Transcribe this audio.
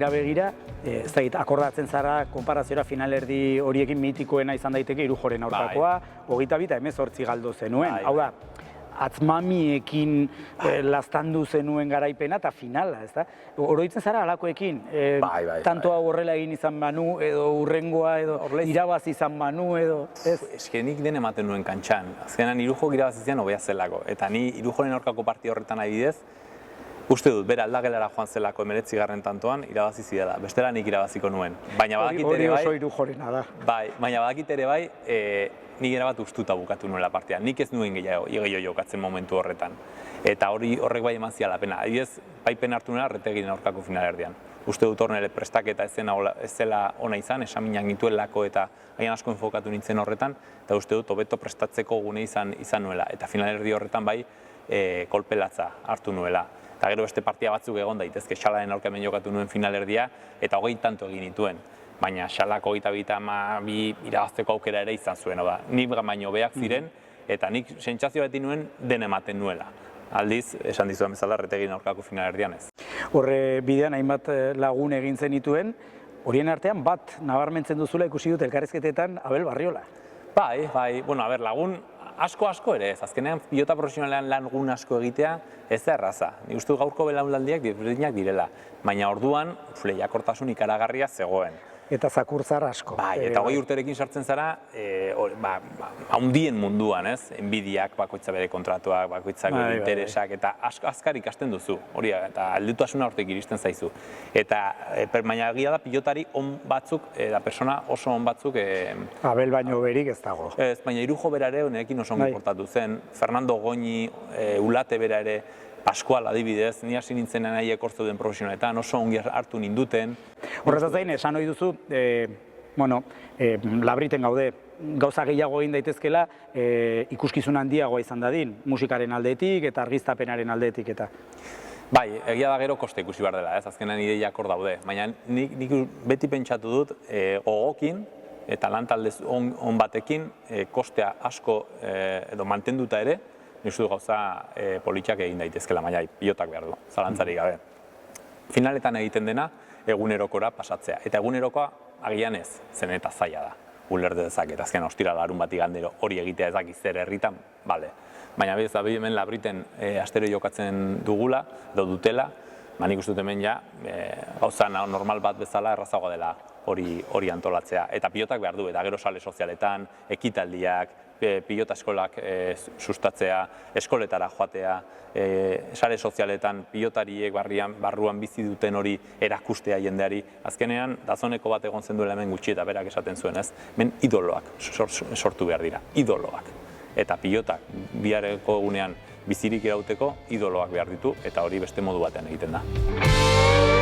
atzera begira, ez dakit, akordatzen zara, konparaziora finalerdi horiekin mitikoena izan daiteke Irujoren aurkakoa, 22 eta 18 galdu zenuen. Hau da, atzmamiekin laztandu zenuen garaipena eta finala, ez da? Oroitzen zara alakoekin, tanto hau horrela egin izan banu, edo urrengoa, edo irabazi izan banu, edo... Eske nik den ematen nuen kantxan. Azkenan Irujok irabazizian hobea zelako. Eta ni Irujoren aurkako partida horretan adibidez, uste dut, bera aldagelara joan zelako 19. tantoan irabazi zidala. Bestela nik irabaziko nuen. Baina badakit ere bai... Hori oso Irujorena da. Bai, baina badakit ere bai, nik erabat ustuta bukatu nuela partia. Nik ez nuen gehiago jokatzen momentu horretan. Eta horrek bai eman ziala pena. Adibidez, paipen hartu nuela Retegin aurkako finalerdian. Uste dut horren ere prestaketa ez zela ona izan, esaminak nituelako eta hain asko enfokatu nintzen horretan, eta uste dut hobeto prestatzeko gune izan nuela. Eta finalerdi horretan bai kolpelatza hartu nuela. Eta gero beste partia batzuk egon daitezke, Xalaren aurka hemen jokatu nuen finalerdia, eta 20 tanto egin nituen. Baina Xalak 22 irabazteko aukera ere izan zuen, nik baino hobeak ziren, eta nik sentsazio beti nuen den ematen nuela. Aldiz, esan dizudan bezala, Retegin aurkako finalerdian ez. Horre bidean hainbat lagun egin zenituen, horien artean bat nabarmentzen duzula ikusi dut elkarrizketetan Abel Barriola. Bai, lagun asko ere ez. Azkenean pilota profesionalean lagun asko egitea ez da erraza. Nik uste gaurko belaunaldiak desberdinak direla, baina orduan lehiakortasun ikaragarria zegoen. Eta zakurtzar asko. Bai, eta 20 urterekin sartzen zara, handien munduan, ez? Enbidiak, bakoitza bere kontratuak, bakoitzak bere interesak, eta azkar ikasten duzu, hori, eta aldutasuna hortek iristen zaizu. Eta, baina egia da, pilotari on batzuk, eta persona oso on batzuk... Abel baino berik ez dago. Ez, baina Irujo bera ere honekin oso ongi portatu zen, Fernando Goñi, Ulate bera ere, Pascual adibidez, ni hasi nintzen nahi ekortzu den profesionaletan, oso ongi hartu ninduten. Horretaz gain, esan ohi duzu, Labriten gaude, gauza gehiago egin daitezkela, ikuskizun handiagoa izan dadin, musikaren aldetik eta argiztapenaren aldetik eta... Bai, egia da gero koste ikusi behar dela, ez, azkenan ideiak hor daude, baina nik beti pentsatu dut gogokin eta lantaldez on batekin kostea asko edo mantenduta ere, nik du gauza politxak egin daitezkela, baina pilotak behar du, zalantzarik gabe. Finaletan egiten dena, egunerokora pasatzea. Eta egunerokoa agian ez, zen eta zaila da. Ulertu dezaket, azken ostira larun bat igandero hori egitea ez dakiz zer herritan, bale. Baina bez, hemen Labriten astero jokatzen dugula, dutela, nik uste dut hemen ja, gauza normal bat bezala errazagoa dela hori antolatzea. Eta pilotak behar du, eta gero sale sozialetan, ekitaldiak, pilota eskolak sustatzea, eskoletara joatea, sare sozialetan pilotariek barruan bizi duten hori erakustea jendeari. Azkenean, Dazoneko bat egon zen duela hemen gutxi eta berak esaten zuen, ez? Hemen idoloak sortu behar dira, idoloak. Eta pilotak bihareko egunean bizirik irauteko idoloak behar ditu, eta hori beste modu batean egiten da.